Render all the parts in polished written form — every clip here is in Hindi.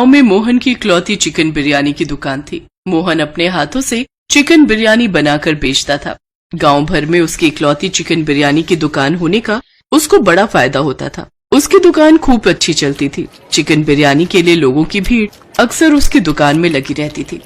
गांव में मोहन की इकलौती चिकन बिरयानी की दुकान थी। मोहन अपने हाथों से चिकन बिरयानी बनाकर बेचता था। गांव भर में उसकी इकलौती चिकन बिरयानी की दुकान होने का उसको बड़ा फायदा होता था। उसकी दुकान खूब अच्छी चलती थी। चिकन बिरयानी के लिए लोगों की भीड़ अक्सर उसकी दुकान में लगी रहती थी।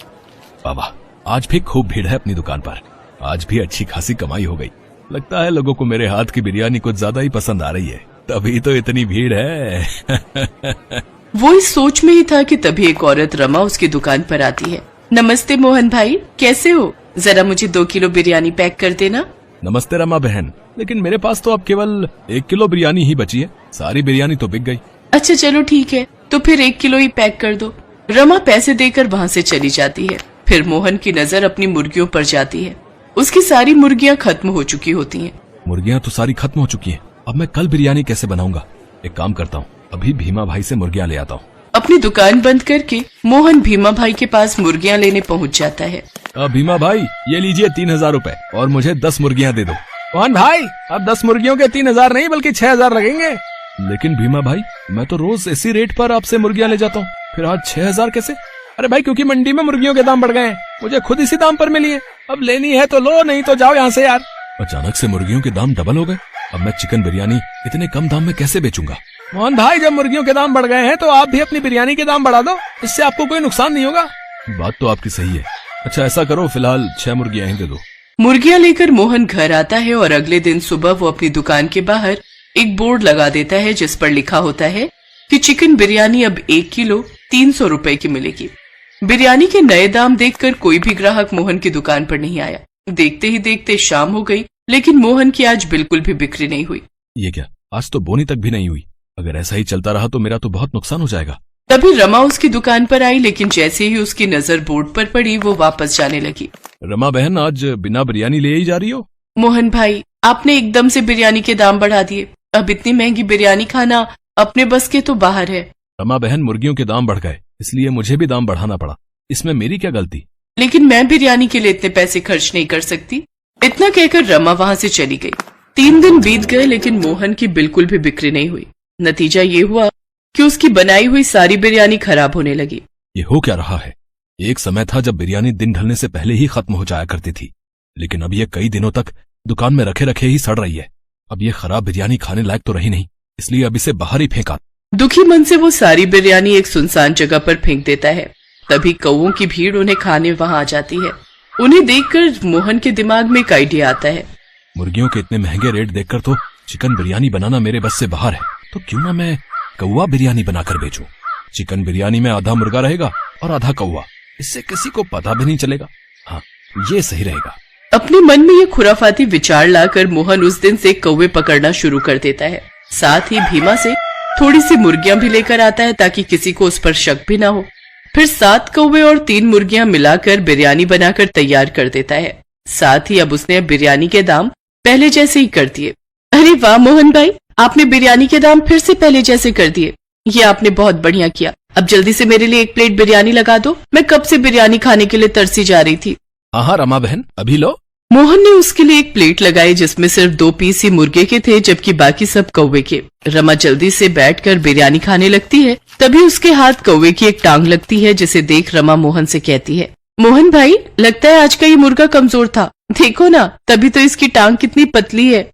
बाबा, आज भी खूब भीड़ है अपनी दुकान पर। आज भी अच्छी खासी कमाई हो गई। लगता है लोगों को मेरे हाथ की बिरयानी कुछ ज्यादा ही पसंद आ रही है, तभी तो इतनी भीड़ है। वो इस सोच में ही था कि तभी एक औरत रमा उसकी दुकान पर आती है। नमस्ते मोहन भाई, कैसे हो? जरा मुझे 2 किलो बिरयानी पैक कर देना। नमस्ते रमा बहन, लेकिन मेरे पास तो अब केवल 1 किलो बिरयानी ही बची है। सारी बिरयानी तो बिक गई। अच्छा चलो ठीक है, तो फिर 1 किलो ही पैक कर दो। रमा पैसे देकर वहाँ से चली जाती है। फिर मोहन की नजर अपनी मुर्गियों पर जाती है। उसकी सारी मुर्गियाँ खत्म हो चुकी होती हैं। मुर्गियाँ तो सारी खत्म हो चुकी हैं। अब मैं कल बिरयानी कैसे बनाऊंगा? एक काम करता हूँ, अभी भीमा भाई से मुर्गियाँ ले आता हूँ। अपनी दुकान बंद करके मोहन भीमा भाई के पास मुर्गियाँ लेने पहुँच जाता है। भीमा भाई, ये लीजिए 3000 रूपए और मुझे 10 मुर्गियाँ दे दो। मोहन भाई, अब 10 मुर्गियों के 3000 नहीं बल्कि 6000 लगेंगे। लेकिन भीमा भाई, मैं तो रोज इसी रेट पर आपसे मुर्गियाँ ले जाता हूँ, फिर आज 6000 कैसे? अरे भाई, क्योंकि मंडी में मुर्गियों के दाम बढ़ गए हैं, मुझे खुद इसी दाम पर मिली है। अब लेनी है तो लो, नहीं तो जाओ यहाँ से यार। अचानक से मुर्गियों के दाम डबल हो गए। अब मैं चिकन बिरयानी इतने कम दाम में कैसे बेचूंगा? मोहन भाई, जब मुर्गियों के दाम बढ़ गए हैं तो आप भी अपनी बिरयानी के दाम बढ़ा दो, इससे आपको कोई नुकसान नहीं होगा। बात तो आपकी सही है। अच्छा ऐसा करो, फिलहाल 6 मुर्गियां ही दे दो। मुर्गियां लेकर मोहन घर आता है और अगले दिन सुबह वो अपनी दुकान के बाहर एक बोर्ड लगा देता है जिस पर लिखा होता है कि चिकन बिरयानी अब 1 किलो 300 रुपए की मिलेगी। बिरयानी के नए दाम देखकर कोई भी ग्राहक मोहन की दुकान पर नहीं आया। देखते ही देखते शाम हो गई, लेकिन मोहन की आज बिल्कुल भी बिक्री नहीं हुई। ये क्या, आज तो बोनी तक भी नहीं हुई। अगर ऐसा ही चलता रहा तो मेरा तो बहुत नुकसान हो जाएगा। तभी रमा उसकी दुकान पर आई, लेकिन जैसे ही उसकी नजर बोर्ड पर पड़ी वो वापस जाने लगी। रमा बहन, आज बिना बिरयानी ले ही जा रही हो? मोहन भाई, आपने एकदम से बिरयानी के दाम बढ़ा दिए। अब इतनी महंगी बिरयानी खाना अपने बस के तो बाहर है। रमा बहन, मुर्गियों के दाम बढ़ गए, इसलिए मुझे भी दाम बढ़ाना पड़ा। इसमें मेरी क्या गलती? लेकिन मैं बिरयानी के लिए इतने पैसे खर्च नहीं कर सकती। इतना कहकर रमा वहाँ से चली गई। 3 दिन बीत गए, लेकिन मोहन की बिल्कुल भी बिक्री नहीं हुई। नतीजा ये हुआ कि उसकी बनाई हुई सारी बिरयानी खराब होने लगी। ये हो क्या रहा है? एक समय था जब बिरयानी दिन ढलने से पहले ही खत्म हो जाया करती थी, लेकिन अब ये कई दिनों तक दुकान में रखे रखे ही सड़ रही है। अब ये खराब बिरयानी खाने लायक तो रही नहीं, इसलिए अब इसे बाहर ही फेंका। दुखी मन से वो सारी बिरयानी एक सुनसान जगह पर फेंक देता है। तभी कौवों की भीड़ उन्हें खाने वहां आ जाती है। उन्हें देखकर मोहन के दिमाग में एक आइडिया आता है। मुर्गियों के इतने महंगे रेट देखकर तो चिकन बिरयानी बनाना मेरे बस से बाहर है, तो क्यों ना मैं कौवा बिरयानी बनाकर बेचूं। चिकन बिरयानी में आधा मुर्गा रहेगा और आधा कौवा, इससे किसी को पता भी नहीं चलेगा। हाँ, ये सही रहेगा। अपने मन में ये खुराफाती विचार लाकर मोहन उस दिन से कौवे पकड़ना शुरू कर देता है। साथ ही भीमा से थोड़ी सी मुर्गियां भी लेकर आता है ताकि किसी को उस पर शक भी ना हो। फिर 7 कौवे और 3 मुर्गियां मिलाकर बिरयानी बनाकर तैयार कर देता है। साथ ही अब उसने बिरयानी के दाम पहले जैसे ही कर दिए। अरे वाह मोहन भाई, आपने बिरयानी के दाम फिर से पहले जैसे कर दिए। ये आपने बहुत बढ़िया किया। अब जल्दी से मेरे लिए 1 प्लेट बिरयानी लगा दो। मैं कब से बिरयानी खाने के लिए तरसी जा रही थी। हाँ रमा बहन, अभी लो। मोहन ने उसके लिए 1 प्लेट लगाई जिसमें सिर्फ 2 पीस ही मुर्गे के थे, जबकि बाकी सब कौवे के। रमा जल्दी से बैठकर बिरयानी खाने लगती है। तभी उसके हाथ कौवे की एक टांग लगती है, जिसे देख रमा मोहन से कहती है, मोहन भाई, लगता है आज का ये मुर्गा कमजोर था। देखो ना, तभी तो इसकी टांग कितनी पतली है।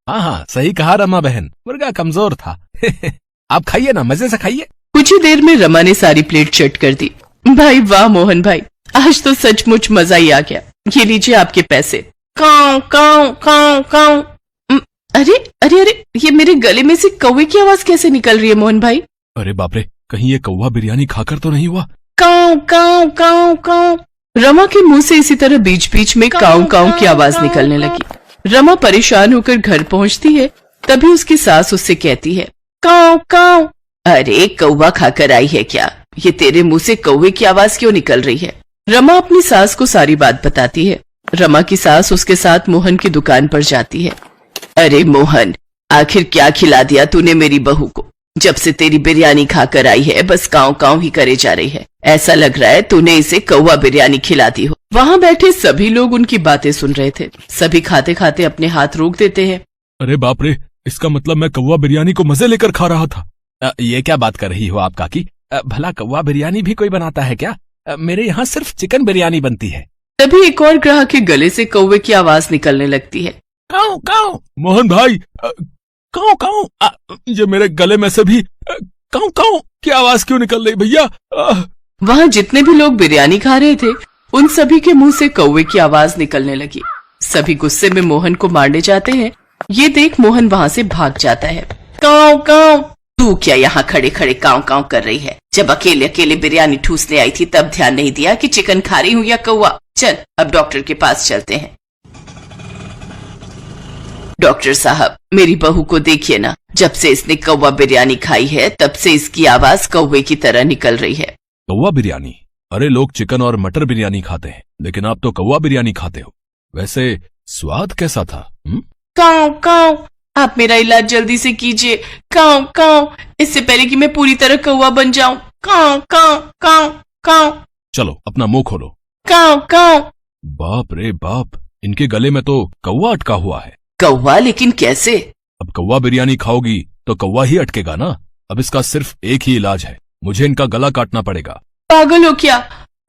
हाँ, सही कहा रमा बहन, मुर्गा कमजोर था। आप खाइए ना, मजे से खाइए। कुछ ही देर में रमा ने सारी प्लेट चट कर दी। भाई वाह मोहन भाई, आज तो सचमुच मजा ही आ गया। ये लीजिए आपके पैसे। काऊ काऊ काऊ काऊ। अरे अरे अरे, ये मेरे गले में से कौवे की आवाज कैसे निकल रही है मोहन भाई? अरे बाप रे, कहीं ये कौवा बिरयानी खाकर तो नहीं हुआ? काऊ काऊ काऊ काऊ। रमा के मुंह से इसी तरह बीच बीच में काऊ काऊ की आवाज निकलने लगी। रमा परेशान होकर घर पहुंचती है। तभी उसकी सास उससे कहती है, काऊ काऊ। अरे कौवा खाकर आई है क्या? ये तेरे मुंह से कौवे की आवाज क्यों निकल रही है? रमा अपनी सास को सारी बात बताती है। रमा की सास उसके साथ मोहन की दुकान पर जाती है। अरे मोहन, आखिर क्या खिला दिया तूने मेरी बहू को? जब से तेरी बिरयानी खाकर आई है बस काऊ काऊ ही करे जा रही है। ऐसा लग रहा है तूने इसे कौवा बिरयानी खिलाती हो। वहाँ बैठे सभी लोग उनकी बातें सुन रहे थे। सभी खाते खाते अपने हाथ रोक देते हैं। अरे बाप रे, इसका मतलब मैं कौवा बिरयानी को मजे लेकर खा रहा था। ये क्या बात कर रही हो आप काकी? भला कौवा बिरयानी भी कोई बनाता है क्या? मेरे यहाँ सिर्फ चिकन बिरयानी बनती है। तभी एक और ग्राहक के गले से कौवे की आवाज निकलने लगती है। काऊ काऊ। मोहन भाई, काऊ काऊ, ये मेरे गले में से भी काऊ काऊ की आवाज क्यों निकल रही भैया? वहाँ जितने भी लोग बिरयानी खा रहे थे उन सभी के मुंह से कौवे की आवाज निकलने लगी। सभी गुस्से में मोहन को मारने जाते हैं। ये देख मोहन वहाँ से भाग जाता है। काऊ काऊ, तू क्या यहाँ खड़े खड़े काऊ काऊ कर रही है? जब अकेले अकेले बिरयानी ठूसने आई थी तब ध्यान नहीं दिया कि चिकन खा रही हूँ या कौवा? चल अब डॉक्टर के पास चलते हैं। डॉक्टर साहब, मेरी बहू को देखिए ना, जब से इसने कौवा बिरयानी खाई है तब से इसकी आवाज कौवे की तरह निकल रही है। कौवा बिरयानी? अरे लोग चिकन और मटर बिरयानी खाते हैं, लेकिन आप तो कौवा बिरयानी खाते हो। वैसे स्वाद कैसा था? काऊ काऊ, आप मेरा इलाज जल्दी से कीजिए। काऊ काऊ, इससे पहले कि मैं पूरी तरह कौवा बन जाऊं। काऊ काऊ काऊ काऊ। चलो अपना मुंह खोलो। काऊ काऊ। बाप रे बाप, इनके गले में तो कौवा अटका हुआ है। कौवा? लेकिन कैसे? अब कौवा बिरयानी खाओगी तो कौवा ही अटकेगा ना। अब इसका सिर्फ एक ही इलाज है, मुझे इनका गला काटना पड़ेगा। पागल हो क्या?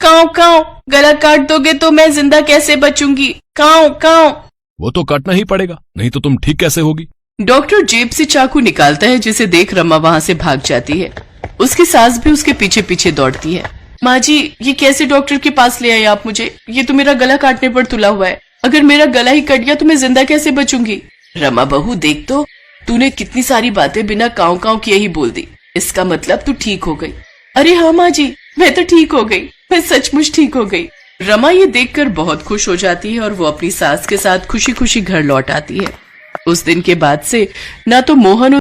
काऊ काऊ, गला काट दोगे तो मैं जिंदा कैसे बचूंगी? काऊ काऊ। वो तो काटना ही पड़ेगा, नहीं तो तुम ठीक कैसे होगी? डॉक्टर जेब से चाकू निकालता है, जिसे देख रमा वहाँ से भाग जाती है। उसकी सास भी उसके पीछे पीछे दौड़ती है। माँ जी, ये कैसे डॉक्टर के पास ले आए आप मुझे? ये तो मेरा गला काटने पर तुला हुआ है। अगर मेरा गला ही कट गया तो मैं जिंदा कैसे बचूंगी? रमा बहू, देख तो, तूने कितनी सारी बातें बिना काऊ काऊ किए ही बोल दी। इसका मतलब तू ठीक हो गई। अरे हाँ माँ जी, मैं तो ठीक हो गई, मैं सचमुच ठीक हो गई। रमा ये देखकर बहुत खुश हो जाती है और वो अपनी सास के साथ खुशी खुशी घर लौट आती है। उस दिन के बाद से ना तो मोहन